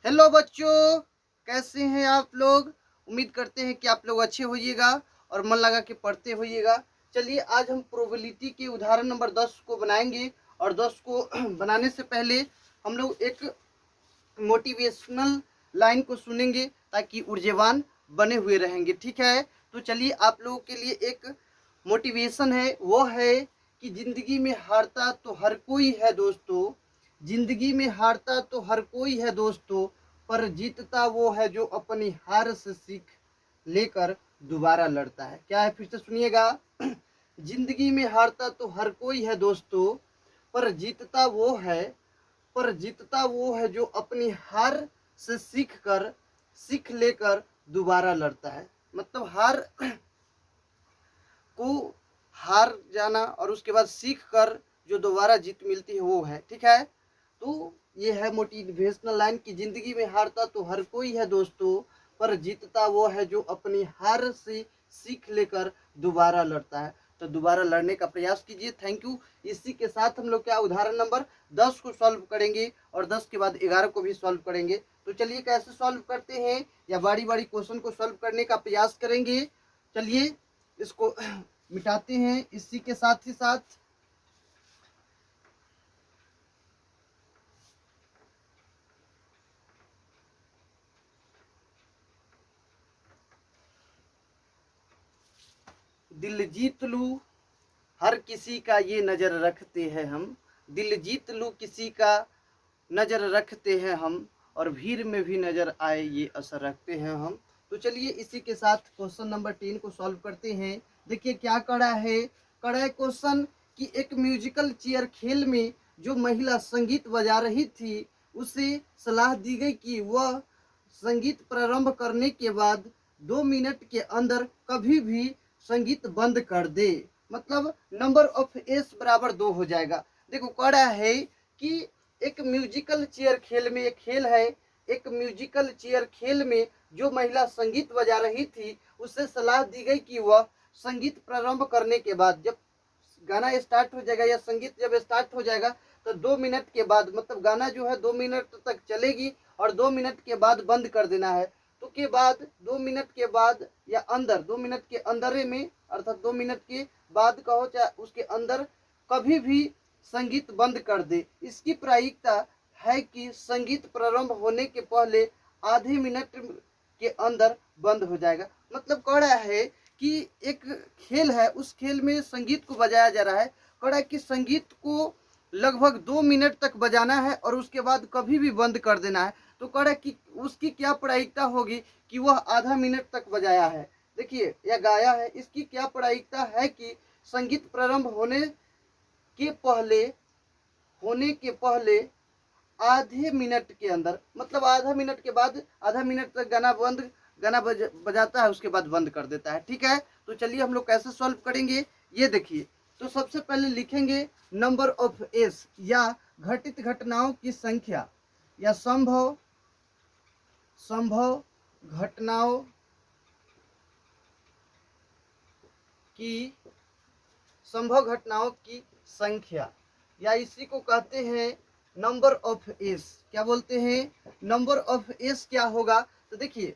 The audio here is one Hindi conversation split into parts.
हेलो बच्चों, कैसे हैं आप लोग। उम्मीद करते हैं कि आप लोग अच्छे होइएगा और मन लगा के पढ़ते होइएगा। चलिए आज हम प्रोबेबिलिटी के उदाहरण नंबर 10 को बनाएंगे और 10 को बनाने से पहले हम लोग एक मोटिवेशनल लाइन को सुनेंगे ताकि ऊर्जावान बने हुए रहेंगे। ठीक है, तो चलिए आप लोगों के लिए एक मोटिवेशन है, वो है कि जिंदगी में हारता तो हर कोई है दोस्तों, जिंदगी में हारता तो हर कोई है दोस्तों, पर जीतता वो है जो अपनी हार से सीख लेकर दोबारा लड़ता है। क्या है, फिर से सुनिएगा। जिंदगी में हारता तो हर कोई है दोस्तों, पर जीतता वो है, पर जीतता वो है जो अपनी हार से सीख लेकर दोबारा लड़ता है। मतलब हार को हार जाना और उसके बाद सीख कर जो दोबारा जीत मिलती है वो है। ठीक है, तो ये है मोटिवेशनल लाइन कि जिंदगी में हारता तो हर कोई है दोस्तों, पर जीतता वो है जो अपनी हार से सीख लेकर दोबारा लड़ता है। तो दोबारा लड़ने का प्रयास कीजिए। Thank you. इसी के साथ हम लोग क्या उदाहरण नंबर 10 को सॉल्व करेंगे और 10 के बाद 11 को भी सॉल्व करेंगे। तो चलिए कैसे सॉल्व करते हैं या बारी बारी क्वेश्चन को सॉल्व करने का प्रयास करेंगे। चलिए इसको मिटाते हैं। इसी के साथ ही साथ दिल जीत लूं हर किसी का ये नजर रखते हैं हम, दिल जीत लूं किसी का नजर रखते हैं हम, और भीड़ में भी नजर आए ये असर रखते हैं हम। तो चलिए इसी के साथ क्वेश्चन नंबर 3 को सॉल्व करते हैं। देखिए क्या कड़ा है क्वेश्चन कि एक म्यूजिकल चेयर खेल में जो महिला संगीत बजा रही थी उसे सलाह दी गई कि वह संगीत प्रारंभ करने के बाद 2 मिनट के अंदर कभी भी संगीत बंद कर दे। मतलब नंबर ऑफ एस बराबर 2 हो जाएगा। देखो कड़ा है कि एक म्यूजिकल चेयर खेल में, एक खेल है, एक म्यूजिकल चेयर खेल में जो महिला संगीत बजा रही थी उससे सलाह दी गई कि वह संगीत प्रारंभ करने के बाद, जब गाना स्टार्ट हो जाएगा या संगीत जब स्टार्ट हो जाएगा तो 2 मिनट के बाद, मतलब गाना जो है 2 मिनट तक चलेगी और 2 मिनट के बाद बंद कर देना है। तो के बाद 2 मिनट के बाद या अंदर 2 मिनट के अंदर में, अर्थात 2 मिनट के बाद कहो चाहे उसके अंदर कभी भी संगीत बंद कर दे। इसकी प्रायिकता है कि संगीत प्रारंभ होने के पहले आधे मिनट के अंदर बंद हो जाएगा। मतलब कह रहा है कि एक खेल है, उस खेल में संगीत को बजाया जा रहा है। कह रहा है कि संगीत को लगभग 2 मिनट तक बजाना है और उसके बाद कभी भी बंद कर देना है। तो कह रहा है कि उसकी क्या प्रायिकता होगी कि वह आधा मिनट तक बजाया है, देखिए या गाया है। इसकी क्या प्रायिकता है कि संगीत प्रारंभ होने के पहले आधे मिनट के अंदर, मतलब आधा मिनट के बाद, आधा मिनट तक गाना बजाता है, उसके बाद बंद कर देता है। ठीक है, तो चलिए हम लोग कैसे सॉल्व करेंगे ये देखिए। तो सबसे पहले लिखेंगे नंबर ऑफ एस, या घटित घटनाओं की संख्या, या संभव घटनाओं की संख्या, या इसी को कहते हैं नंबर ऑफ एस। क्या बोलते हैं, नंबर ऑफ एस क्या होगा। तो देखिए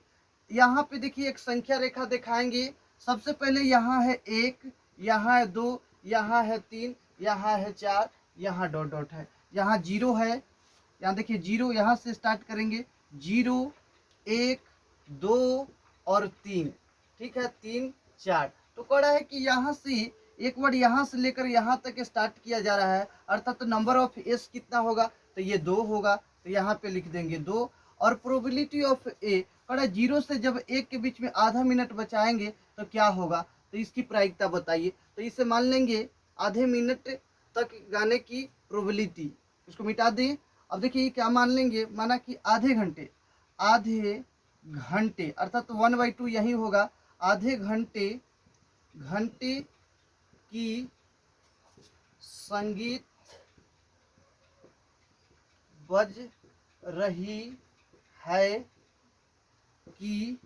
यहाँ पे देखिए एक संख्या रेखा दिखाएंगे। सबसे पहले यहाँ है 1, यहाँ है 2, यहाँ है 3, यहाँ है 4, यहाँ डॉट डॉट है, यहाँ 0 है। यहाँ देखिए 0, यहाँ से स्टार्ट करेंगे 0, 1, 2 और 3। ठीक है, 3, 4। तो कह रहा है कि यहाँ से एक बार यहाँ से लेकर यहाँ तक स्टार्ट किया जा रहा है, अर्थात तो नंबर ऑफ एस कितना होगा, तो ये 2 होगा। तो यहाँ पे लिख देंगे 2। और प्रोबेबिलिटी ऑफ ए, कह रहा है 0 से जब 1 के बीच में आधा मिनट बचाएंगे तो क्या होगा, तो इसकी प्रायिकता बताइए। तो इसे मान लेंगे आधे मिनट तक गाने की प्रोबेबिलिटी, इसको मिटा दें। अब देखिए क्या मान लेंगे, माना कि आधे घंटे अर्थात 1/2 यही होगा। आधे घंटे की संगीत बज रही है कि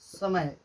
समय,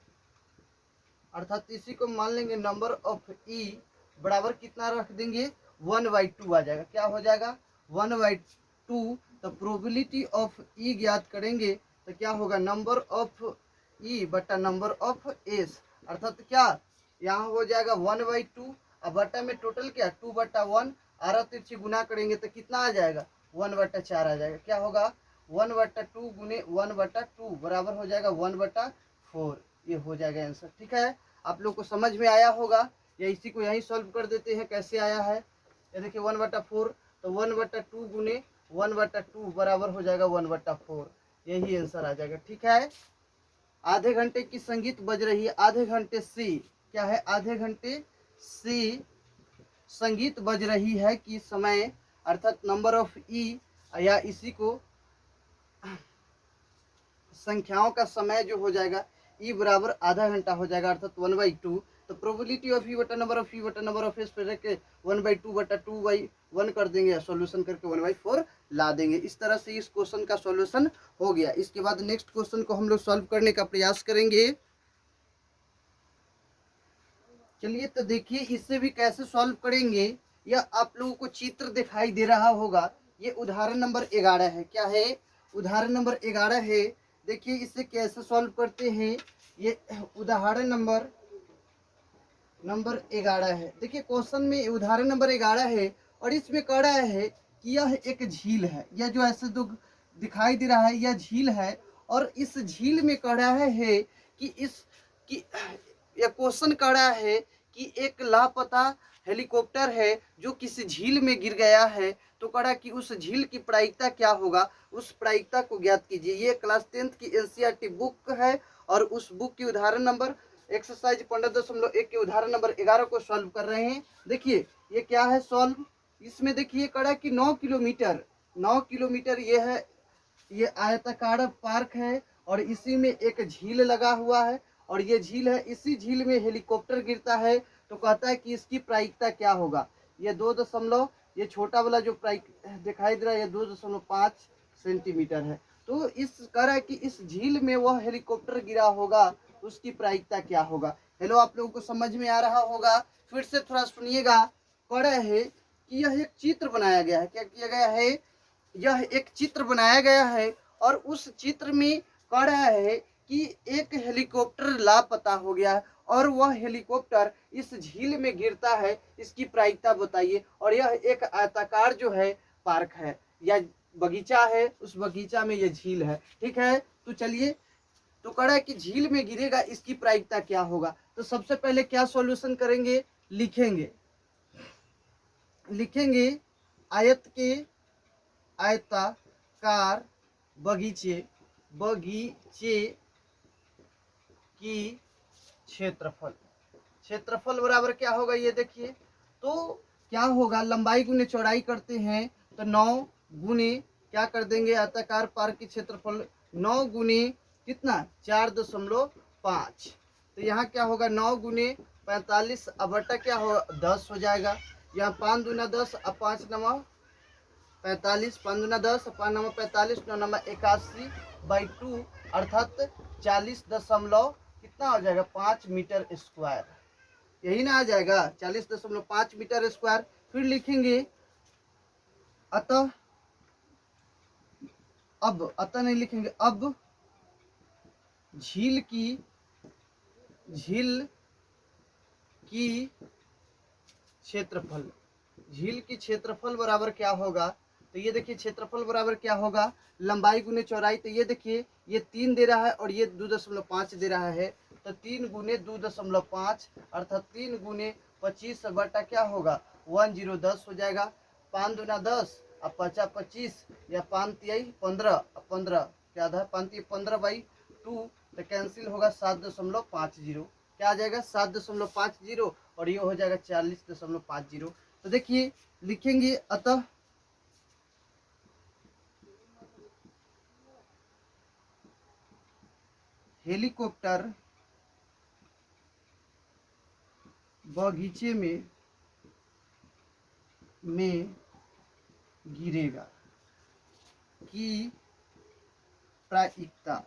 अर्थात इसी को मान लेंगे नंबर ऑफ ई बराबर कितना रख देंगे, 1/2 आ जाएगा। क्या हो जाएगा, 1/2 तो प्रोबेबिलिटी ऑफ ई ज्ञात करेंगे तो क्या होगा, नंबर ऑफ ई बटा नंबर ऑफ एस, अर्थात क्या यहाँ हो जाएगा 1/2, अब बटा में टोटल क्या 2/1, आरा तिरछी गुना करेंगे तो कितना आ जाएगा 1/4 आ जाएगा। क्या होगा 1/2 गुने 1/2 बराबर हो जाएगा 1/4, ये हो जाएगा आंसर। ठीक है, आप लोग को समझ में आया होगा, या इसी को यहीं सॉल्व कर देते हैं कैसे आया है। ये देखिए 1/4, तो 1/2 गुने 1/2 बराबर हो जाएगा 1/4, यही आंसर आ जाएगा। ठीक है, आधे घंटे की संगीत बज रही है, आधे घंटे से क्या है, आधे घंटे से संगीत बज रही है कि समय, अर्थात नंबर ऑफ ई, या इसी को संख्याओं का समय जो हो जाएगा ई बराबर आधा घंटा हो जाएगा, अर्थात 1/2। तो प्रोबेबिलिटी ऑफ ई बटा नंबर ऑफ एस पे रख के 1/2 बटा 2/1 कर देंगे, सॉल्यूशन करके 1/4 ला देंगे। इस तरह से इस क्वेश्चन का सॉल्यूशन हो गया। इसके बाद नेक्स्ट क्वेश्चन को हम लोग सॉल्व करने का प्रयास करेंगे। चलिए तो देखिए इससे भी कैसे सॉल्व करेंगे, यह आप लोगों को चित्र दिखाई दे रहा होगा। ये उदाहरण नंबर 11 है। क्या है, उदाहरण नंबर 11 है। देखिए इससे कैसे सॉल्व करते हैं। ये उदाहरण नंबर 11 है। देखिए क्वेश्चन में उदाहरण नंबर 11 है और इसमें कह रहा है कि यह एक झील है, यह जो ऐसे जो दिखाई दे रहा है यह झील है, और इस झील में कह रहा है कि यह क्वेश्चन कह रहा है कि एक लापता हेलीकॉप्टर है जो किसी झील में गिर गया है, तो कह रहा है कि उस झील की प्रायिकता क्या होगा, उस प्रायिकता को ज्ञात कीजिए। ये क्लास 10th की एनसीईआरटी बुक है और उस बुक की उदाहरण नंबर एक्सरसाइज 15.1 के उदाहरण नंबर 11 को सॉल्व कर रहे हैं। देखिए ये क्या है सॉल्व, इसमें देखिए कह रहा है कि 9 किलोमीटर ये है, ये आयताकार पार्क है और इसी में एक झील लगा हुआ है और ये झील है, इसी झील में हेलीकॉप्टर गिरता है, तो कहता है कि इसकी प्रायिकता क्या होगा। ये 2 ये छोटा वाला जो प्रायिक दिखाई दे रहा है ये 2.5 सेंटीमीटर है। तो इस कह रहा है कि इस झील में वह हेलीकॉप्टर गिरा होगा, उसकी प्रायिकता क्या होगा। हेलो, आप लोगों को समझ में आ रहा होगा, फिर से थोड़ा सुनिएगा। कह रहा है कि यह एक चित्र बनाया गया है। क्या किया गया है, यह एक चित्र बनाया गया है और उस चित्र में कह रहा है कि एक हेलीकॉप्टर लापता हो गया है और वह हेलीकॉप्टर इस झील में गिरता है, इसकी प्रायिकता बताइए। और यह एक आयताकार जो है पार्क है या बगीचा है, उस बगीचा में यह झील है। ठीक है, तो चलिए, तो कह रहा है कि झील में गिरेगा, इसकी प्रायिकता क्या होगा। तो सबसे पहले क्या सॉल्यूशन करेंगे, लिखेंगे आयत के आयताकार बगीचे की क्षेत्रफल बराबर क्या होगा, ये देखिए। तो क्या होगा, लंबाई गुने चौड़ाई करते हैं तो 9 गुने क्या कर देंगे, आयताकार पार्क की क्षेत्रफल 9 गुने कितना 4.5। तो यहाँ क्या होगा 9 गुने 45 अब बटा क्या होगा 10 हो जाएगा। यहाँ 5 दूना 10 अब 5 नवा 45, 5 दूना 10 5 नवा 45 9 नवा 81/2 अर्थात 40 कितना हो जाएगा 5 मीटर स्क्वायर, यही ना आ जाएगा 40.5 मीटर स्क्वायर। फिर लिखेंगे अतः नहीं लिखेंगे, अब झील की क्षेत्रफल बराबर क्या होगा। तो ये देखिए क्षेत्रफल बराबर क्या होगा, लंबाई गुने चौड़ाई। तो ये देखिए ये 3 दे रहा है और ये 2.5 दे रहा है, तो 3 गुने 2.5 अर्थात 3 गुने 25 बटा क्या होगा 10 हो जाएगा। 5 दूना 10 अब 50 25 या 5 तिहाई 15 अब 15 क्या था 5 तिहाई 15/2, तो कैंसिल होगा 7.50, क्या आ जाएगा 7.50 और ये हो जाएगा 40.50। तो देखिए लिखेंगे अतः हेलीकॉप्टर बगीचे में गिरेगा की प्रायिकता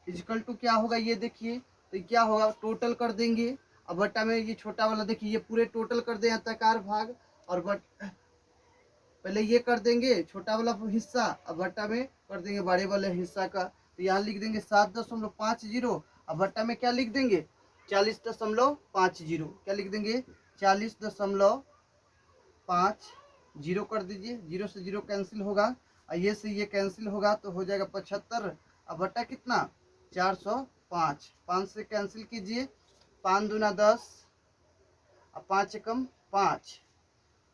इक्वल टू क्या होगा, ये देखिए तो क्या होगा टोटल कर देंगे। अब बट्टा में ये छोटा वाला देखिए ये पूरे टोटल कर दें आयताकार भाग और पहले ये कर देंगे छोटा वाला हिस्सा, अब बट्टा में कर देंगे बड़े वाले हिस्सा का। तो यहाँ लिख देंगे 7.50, अब बट्टा में क्या लिख देंगे 40.50। क्या लिख देंगे 40.50 कर दीजिए, 0 से 0 कैंसिल होगा और ये से ये कैंसिल होगा तो हो जाएगा 75। अब बट्टा कितना 405, 5 से कैंसिल कीजिए, 5 दूना 10, अब 5 एकम 5,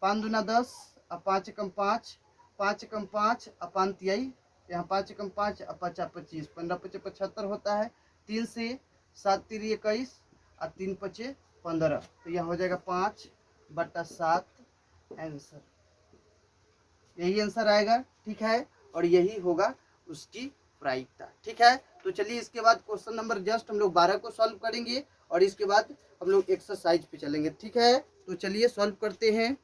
5 दूना 10, अब 5 एकम 5, 5 एकम 5, अब 5 तिहाई, यहाँ 5 एकम 5, अब 5 25, 15 पचे 75 होता है। 3 से 7 तिरी 21 और 3 पचे 15, तो यह हो जाएगा 5/7 आंसर। यही आंसर आएगा, ठीक है, और यही होगा उसकी प्रायिकता, ठीक है। तो चलिए इसके बाद क्वेश्चन नंबर जस्ट हम लोग 12 को सॉल्व करेंगे और इसके बाद हम लोग एक्सरसाइज पे चलेंगे, ठीक है। तो चलिए सॉल्व करते हैं।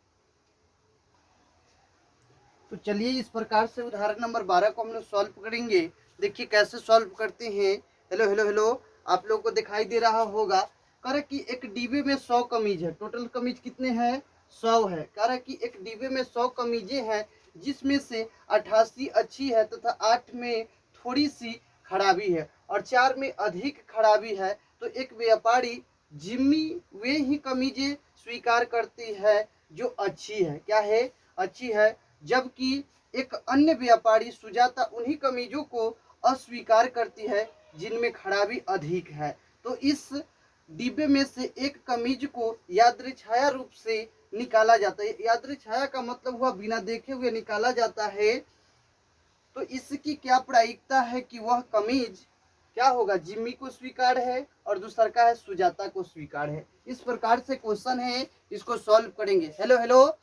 तो चलिए इस प्रकार से उदाहरण नंबर 12 को हम लोग सॉल्व करेंगे। देखिए कैसे सॉल्व करते हैं। हेलो हेलो हेलो, आप लोग को दिखाई दे रहा होगा। कह रहा कि एक डिब्बे में 100 कमीज है। टोटल कमीज कितने हैं 100 है। कह रहा कि एक डिब्बे में 100 कमीजें हैं जिसमें से 88 अच्छी है तथा 8 में थोड़ी सी खराबी है और 4 में अधिक खराबी है। तो एक व्यापारी जिम्मी वे ही कमीजें स्वीकार करती है जो अच्छी है, क्या है अच्छी है, जबकि एक अन्य व्यापारी सुजाता उन्हीं कमीजों को अस्वीकार करती है जिनमें खराबी अधिक है। तो इस डिब्बे में से एक कमीज को यादृच्छाया रूप से निकाला जाता है। यादृच्छाया का मतलब हुआ बिना देखे हुए निकाला जाता है। तो इसकी क्या प्रायिकता है कि वह कमीज क्या होगा जिम्मी को स्वीकार है और दूसरा का है सुजाता को स्वीकार है। इस प्रकार से क्वेश्चन है, इसको सॉल्व करेंगे। हेलो हेलो,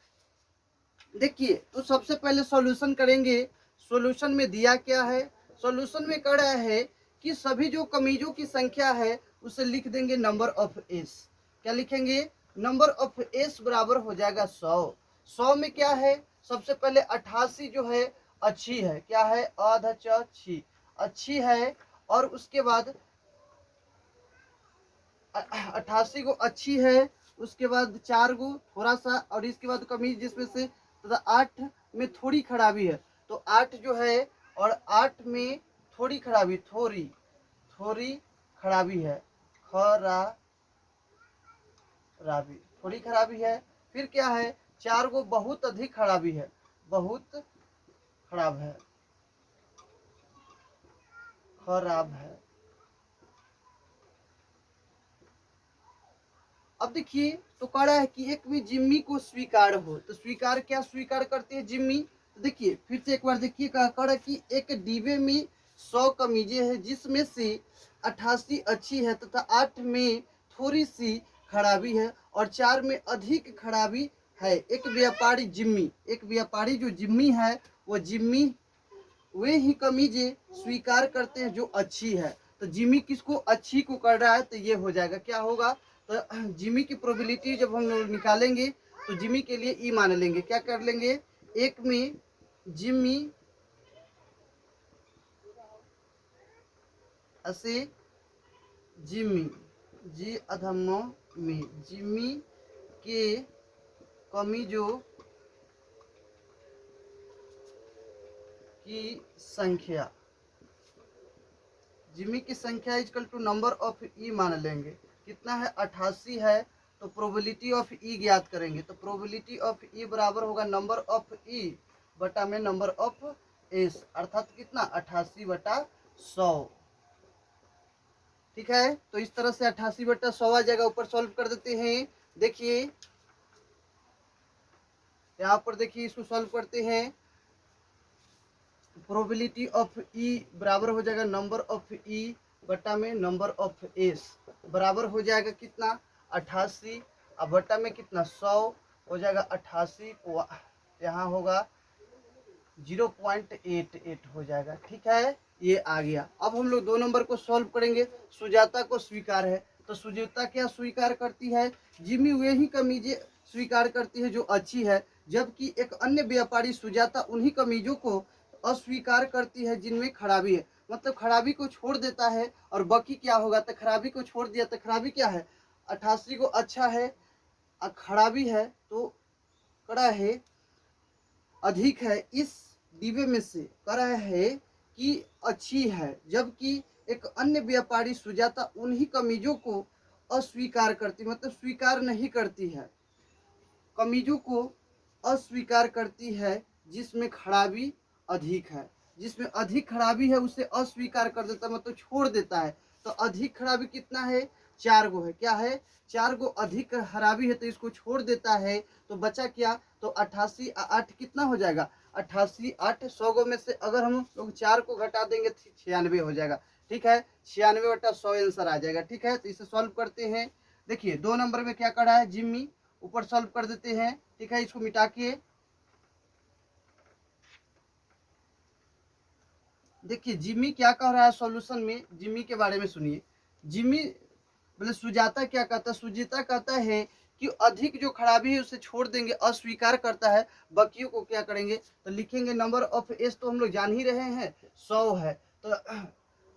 देखिए तो सबसे पहले सॉल्यूशन करेंगे। सॉल्यूशन में दिया क्या है, सॉल्यूशन में कह रहा है कि सभी जो कमीजों की संख्या है उसे लिख देंगे नंबर ऑफ एस। क्या लिखेंगे नंबर ऑफ एस बराबर हो जाएगा 100। 100 में क्या है, सबसे पहले 88 जो है अच्छी है, क्या है अच्छी अच्छी है, और उसके बाद 88 को अच्छी है, उसके बाद 4 को थोड़ा सा, और इसके बाद कमीज जिसमें से 8 में थोड़ी खराबी है। तो 8 जो है और 8 में थोड़ी खराबी, थोड़ी खराबी है, थोड़ी खराबी है। फिर क्या है 4 को बहुत अधिक खराबी है, बहुत खराब है, अब देखिए तो कह रहा है कि एक भी जिम्मी को स्वीकार हो। तो स्वीकार क्या स्वीकार करते हैं जिम्मी। तो देखिए फिर से एक बार देखिए कह रहा है कि एक डिब्बे में 100 कमीजें हैं जिसमें से 88 अच्छी है तथा 8 में थोड़ी सी खराबी है और 4 में अधिक खराबी है। एक व्यापारी जिम्मी, एक व्यापारी जो जिम्मी है वो जिम्मी वे ही कमीजें स्वीकार करते हैं जो अच्छी है। तो जिम्मी किसको अच्छी को कर रहा है, तो ये हो जाएगा क्या होगा, तो जिम्मी की प्रोबेबिलिटी जब हम लोग निकालेंगे तो जिम्मी के लिए ई मान लेंगे। क्या कर लेंगे, एक में जिम्मी ऐसे जिम्मी जी अधमो में जिम्मी के कमीजों की संख्या, जिम्मी की संख्या इजकल टू नंबर ऑफ ई मान लेंगे। कितना है 88 है, तो प्रोबेबिलिटी ऑफ ई ज्ञात करेंगे। तो प्रोबेबिलिटी ऑफ ई बराबर होगा नंबर ऑफ ई बटा में नंबर ऑफ एस, अर्थात कितना 88/100। ठीक है, तो इस तरह से 88/100 आ जाएगा। ऊपर सॉल्व कर देते हैं। देखिए यहाँ पर देखिए इसको सॉल्व करते हैं। प्रोबेबिलिटी ऑफ ई बराबर हो जाएगा नंबर ऑफ ई बटा में नंबर ऑफ एस, बराबर हो जाएगा कितना 88, अब बटा में कितना 100 हो जाएगा 88 को यहाँ होगा 0.88 हो जाएगा। ठीक है, ये आ गया। अब हम लोग 2 नंबर को सॉल्व करेंगे। सुजाता को स्वीकार है, तो सुजाता क्या स्वीकार करती है, जिम्मी वे ही कमीजें स्वीकार करती है जो अच्छी है, जबकि एक अन्य व्यापारी सुजाता उन्हीं कमीजों को अस्वीकार करती है जिनमें खराबी है। मतलब खराबी को छोड़ देता है और बाकी क्या होगा, तो खराबी को छोड़ दिया तो खराबी क्या है 88 को अच्छा है, खराबी है, तो कड़ा है अधिक है इस डिब्बे में से कह रहा है कि अच्छी है, जबकि एक अन्य व्यापारी सुजाता उन्हीं कमीजों को अस्वीकार करती, मतलब स्वीकार नहीं करती है, कमीजों को अस्वीकार करती है जिसमें खराबी अधिक है। जिसमें अधिक खराबी है उसे अस्वीकार कर देता है, मतलब छोड़ देता है। तो अधिक खराबी कितना है? 4 गो है। क्या है? 4 गो अधिक खराबी है, तो इसको छोड़ देता है। तो बचा क्या? तो 88 8 कितना हो जाएगा? 88 8 100 गो में से अगर हम लोग 4 को घटा देंगे तो 96 हो जाएगा। ठीक है, 96 बटा 100 आंसर आ जाएगा। ठीक है, तो इसे सॉल्व करते हैं। देखिए 2 नंबर में क्या करा है जिम्मी, ऊपर सॉल्व कर देते हैं। ठीक है, इसको मिटा के देखिए जिम्मी क्या कह रहा है सॉल्यूशन में, जिम्मी के बारे में सुनिए। जिम्मी मतलब सुजाता क्या कहता है? सुजीता कहता है कि अधिक जो खराबी है उसे छोड़ देंगे, अस्वीकार करता है, बाकियों को क्या करेंगे? तो लिखेंगे नंबर ऑफ एस तो हम लोग जान ही रहे हैं 100 है, तो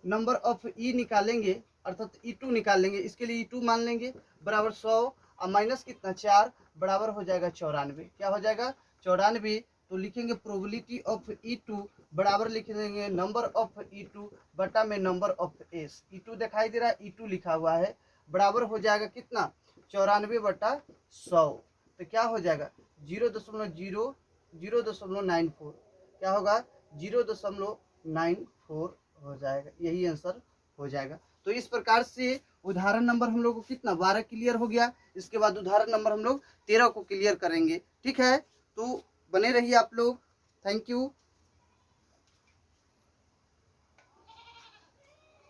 नंबर ऑफ ई निकालेंगे, अर्थात E2 निकाल लेंगे। इसके लिए E2 मान लेंगे बराबर 100 और माइनस कितना 4 बराबर हो जाएगा 94। क्या हो जाएगा? 94। तो लिखेंगे प्रोबेबिलिटी ऑफ E2 बराबर लिख देंगे नंबर ऑफ E2 बटा में नंबर ऑफ एस। E2 दिखाई दे रहा है, E2 लिखा हुआ है, बराबर हो जाएगा कितना? 94 बटा 100। तो क्या हो जाएगा? 0.94 क्या होगा? 0.94 हो जाएगा, यही आंसर हो जाएगा। तो इस प्रकार से उदाहरण नंबर हम लोग को कितना 12 क्लियर हो गया। इसके बाद उदाहरण नंबर हम लोग 13 को क्लियर करेंगे। ठीक है, तो बने रहिए आप लोग। Thank you.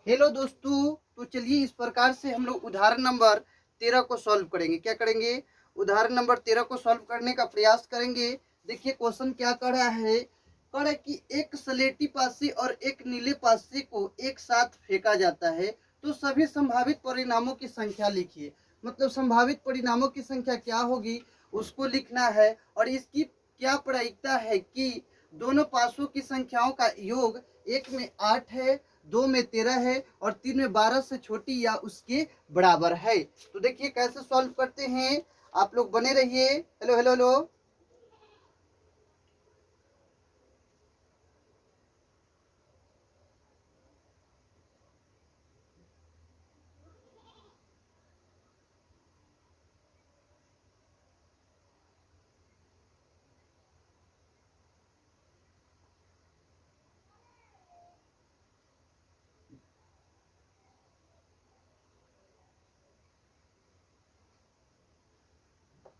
हेलो दोस्तों, तो चलिए इस प्रकार से हम लोग उदाहरण नंबर 13 को सॉल्व करेंगे। क्या करेंगे? उदाहरण नंबर 13 को सॉल्व करने का प्रयास करेंगे। देखिए क्वेश्चन क्या कर रहा है, कह रहा है कि एक स्लेटी पासे और एक नीले पासे को एक साथ फेंका जाता है तो सभी संभावित परिणामों की संख्या लिखिए। मतलब संभावित परिणामों की संख्या क्या होगी उसको लिखना है, और इसकी क्या प्रायिकता है कि दोनों पासों की संख्याओं का योग 1 में 8 है, 2 में 13 है और 3 में 12 से छोटी या उसके बराबर है। तो देखिए कैसे सॉल्व करते हैं, आप लोग बने रहिए। Hello hello hello.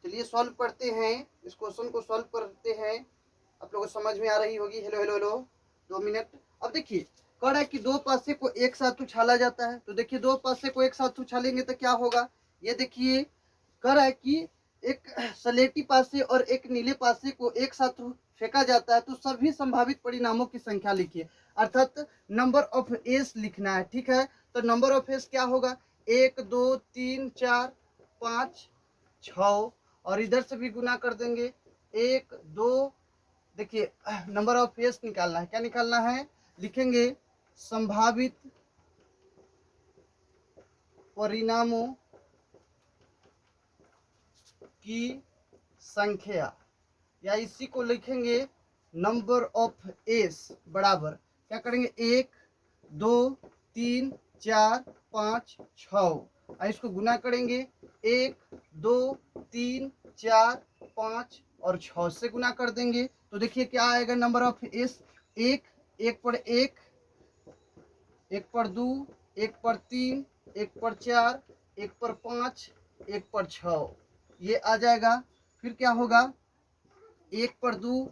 चलिए सॉल्व करते हैं, इस क्वेश्चन को सॉल्व करते हैं। आप लोगों को समझ में आ रही होगी। Hello hello hello. 2 मिनट। अब देखिए कह रहा है कि दो पासे को एक साथ उछाला जाता है। तो देखिए दो पासे को एक साथ उछालेंगे तो क्या होगा? ये देखिए कह रहा है कि एक सलेटी पासे और एक नीले पासे को एक साथ फेंका जाता है तो सभी संभावित परिणामों की संख्या लिखिए, अर्थात नंबर ऑफ एस लिखना है। ठीक है, तो नंबर ऑफ एस क्या होगा? 1 2 3 4 5 6, और इधर से भी गुना कर देंगे 1 2। देखिए नंबर ऑफ फेस निकालना है। क्या निकालना है? लिखेंगे संभावित परिणामों की संख्या, या इसी को लिखेंगे नंबर ऑफ एस बराबर क्या करेंगे 1 2 3 4 5 6, इसको गुना करेंगे 1 2 3 4 5 और 6 से गुना कर देंगे। तो देखिए क्या आएगा नंबर ऑफ एस? 1 1 पर 1, 1 पर 2, 1 पर 3, 1 पर 4, 1 पर 5, 1 पर 6, ये आ जाएगा। फिर क्या होगा? 1 पर 2,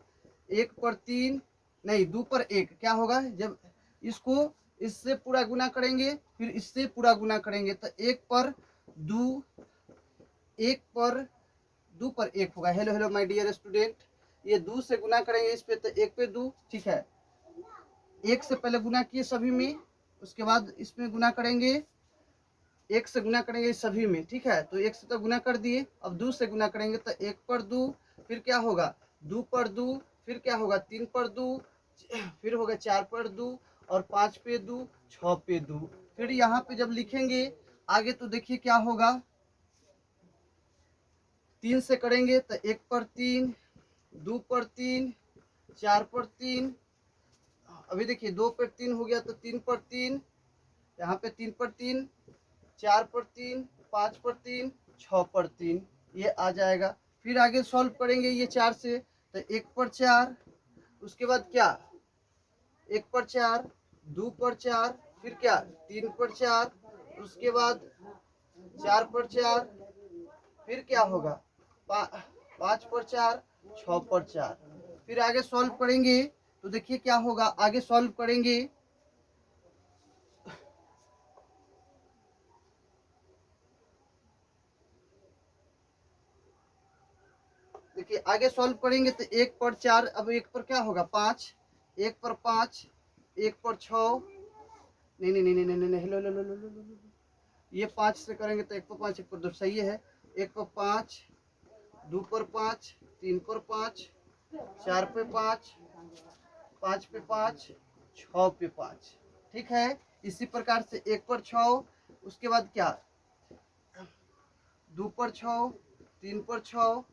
1 पर 3, नहीं 2 पर 1 क्या होगा? जब इसको इससे पूरा गुना करेंगे फिर इससे पूरा गुना करेंगे तो 1 पर 2, 1 पर 2 पर 1 होगा। Hello hello my dear student, ये 2 से गुना करेंगे इस पे तो 1 पे 2। ठीक है, 1 से पहले गुना किए सभी में, उसके बाद इसमें गुना करेंगे, 1 से गुना करेंगे सभी में। ठीक है, तो 1 से तो गुना कर दिए, अब 2 से गुना करेंगे तो 1 पर 2, फिर क्या होगा 2 पर 2, फिर क्या होगा 3 पर 2, फिर होगा 4 पर 2 और 5 पे 2, 6 पे 2। फिर यहाँ पे जब लिखेंगे आगे तो देखिए क्या होगा, 3 से करेंगे तो 1 पर 3, 2 पर 3, 4 पर 3, अभी देखिए 2 पर 3 हो गया तो 3 पर 3, यहाँ पे 3 पर 3, 4 पर 3, 5 पर 3, 6 पर 3, ये आ जाएगा। फिर आगे सॉल्व करेंगे ये 4 से, तो 1 पर 4, उसके बाद क्या 1 पर 4, 2 पर 4, फिर क्या 3 पर 4, उसके बाद 4 पर 4, फिर क्या होगा 5 पर 4, 6 पर 4। फिर आगे सॉल्व करेंगे तो देखिए क्या होगा, आगे सॉल्व करेंगे देखिए आगे सॉल्व करेंगे तो 1 पर 4, अब 1 पर क्या होगा 5, 1 पर 5, 1 पर 6, नहीं नहीं नहीं नहीं नहीं नहीं, hello hello hello hello hello, ये 5 से करेंगे तो 1 पर 5, 1 पर 2, सही है। 1 पर 5, 2 पर 5, 3 पर 5, 4 पे 5, 5 पे 5, 6 पे 5, ठीक है। इसी प्रकार से 1 पर 6, उसके बाद क्या 2 पर 6, 3 पर 6,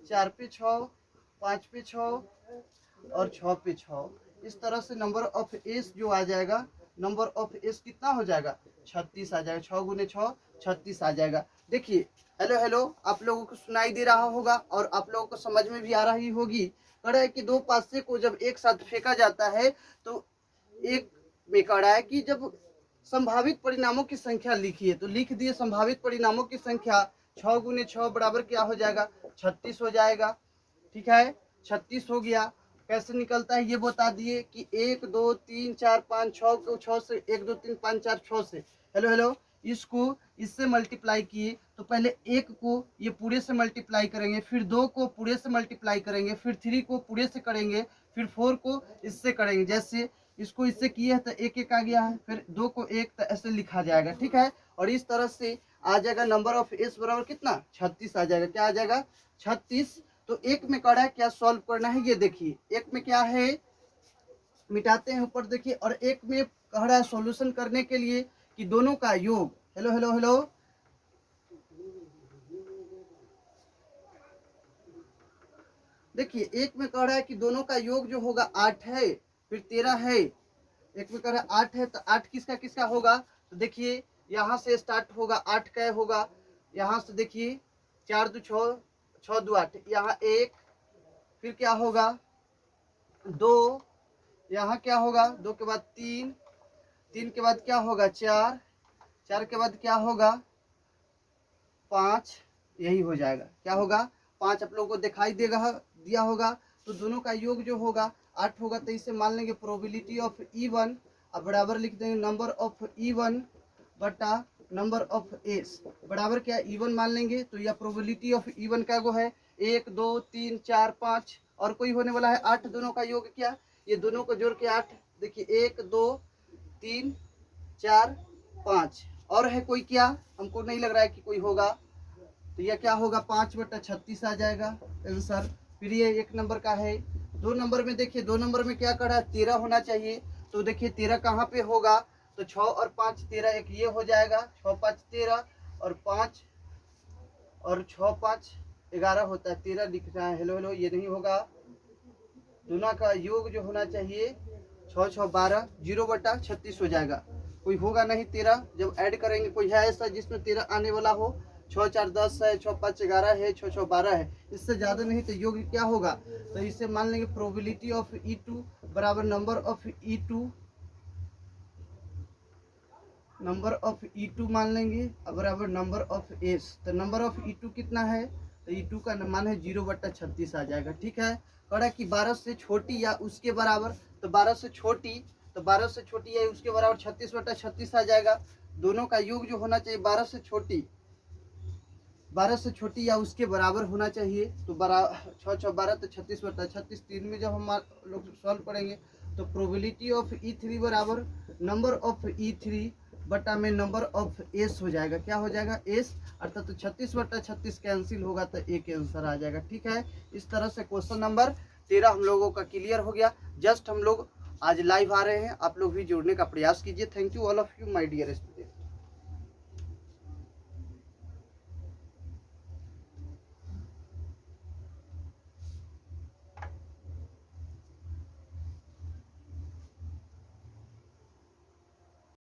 4 पे 6, 5 पे 6 और 6 पे 6। इस तरह से नंबर ऑफ एस जो आ जाएगा, नंबर ऑफ एस कितना हो जाएगा 36 आ जाएगा। 6 गुने 6 36 आ जाएगा। देखिए हेलो हेलो, आप लोगों को सुनाई दे रहा होगा और आप लोगों को समझ में भी आ रही होगी। कह रहा है कि दो पासे को जब एक साथ फेंका जाता है तो एक में कह रहा है कि जब संभावित परिणामों की संख्या लिखिए, तो लिख दिए संभावित परिणामों की संख्या। 6 गुने 6 बराबर क्या हो जाएगा 36 हो जाएगा, ठीक है। 36 हो गया। कैसे निकलता है ये बता दिए कि 1 2 3 4 5 6 को 6 से 1 2 3 5 4 6 से, हेलो हेलो, इसको इससे मल्टीप्लाई किए तो पहले 1 को ये पूरे से मल्टीप्लाई करेंगे, फिर 2 को पूरे से मल्टीप्लाई करेंगे, फिर 3 को पूरे से करेंगे, फिर 4 को इससे करेंगे। जैसे इसको इससे किए है तो 1 1 आ गया है, फिर 2 को 1, तो ऐसे लिखा जाएगा, ठीक है। और इस तरह से आ जाएगा नंबर ऑफ एस बराबर कितना 36 आ जाएगा। क्या आ जाएगा 36। तो एक में कह रहा है क्या सॉल्व करना है, ये देखिए एक में क्या है मिटाते हैं ऊपर देखिए, और एक में कह रहा है सॉल्यूशन करने के लिए कि दोनों का योग, हेलो हेलो हेलो, देखिए एक में कह रहा है कि दोनों का योग जो होगा 8 है, फिर 13 है। एक में कह रहा है 8 है तो 8 किसका किसका होगा, तो देखिए यहाँ से स्टार्ट होगा 8 का होगा, यहाँ से देखिए 4 2 6, 6 2 8, यहाँ 1, फिर क्या होगा 2, यहाँ क्या होगा 2 के बाद 3, 3 के बाद क्या होगा 4, 4 के बाद क्या होगा 5, यही हो जाएगा। क्या होगा 5 आप लोगों को दिखाई देगा दिया होगा। तो दोनों का योग जो होगा 8 होगा, तो इसे मान लेंगे प्रोबेबिलिटी ऑफ E1, अब बराबर लिख देंगे नंबर ऑफ E1 बटा नंबर ऑफ एस, बराबर क्या E1 मान लेंगे। तो यह प्रोबेबिलिटी ऑफ E1 क्या गो है 1 2 3 4 5, और कोई होने वाला है 8। दोनों का योग क्या, ये दोनों को जोड़ के 8, देखिए 1 2 3 4 5, और है कोई क्या, हमको नहीं लग रहा है कि कोई होगा। तो यह क्या होगा 5 बटा 36 आ जाएगा आंसर। फिर ये 1 नंबर का है। 2 नंबर में देखिए 2 नंबर में क्या करा 13 होना चाहिए, तो देखिए 13 कहाँ पे होगा, तो 6 और 5 13, एक ये हो जाएगा 6 5 13, और 5 और 6 5 11 होता है, 13 लिख रहा है। हेलो हेलो, ये नहीं होगा। दोनों का योग जो होना चाहिए 6 6 12, 0 बटा 36 हो जाएगा। कोई होगा नहीं 13, जब ऐड करेंगे कोई है ऐसा जिसमें 13 आने वाला हो। 6 4 10 है, 6 5 11 है, 6 6 12 है, इससे ज़्यादा नहीं। तो योग क्या होगा, तो इसे मान लेंगे प्रोबेबिलिटी ऑफ E2 बराबर number of E2, number of E2 मान लेंगे बराबर नंबर ऑफ एस। तो नंबर ऑफ E2 कितना है, तो E2 का मान है 0 बटा 36 आ जाएगा, ठीक है। कह कि 12 से छोटी या उसके बराबर, तो 12 से छोटी, तो 12 से छोटी या उसके बराबर 36 बटा 36 आ जाएगा। दोनों का योग जो होना चाहिए 12 से छोटी, 12 से छोटी या उसके बराबर होना चाहिए। तो 6 6 12, तो 36 बटा 36, 3 में जब हम लोग सॉल्व करेंगे तो प्रोबेबिलिटी ऑफ E3 बराबर नंबर ऑफ E3 बटा में नंबर ऑफ एस हो जाएगा। क्या हो जाएगा एस, अर्थात तो 36 बटा 36 कैंसिल होगा तो एक आंसर आ जाएगा, ठीक है। इस तरह से क्वेश्चन नंबर 13 हम लोगों का क्लियर हो गया। जस्ट हम लोग आज लाइव आ रहे हैं, आप लोग भी जुड़ने का प्रयास कीजिए। Thank you all of you my dear student.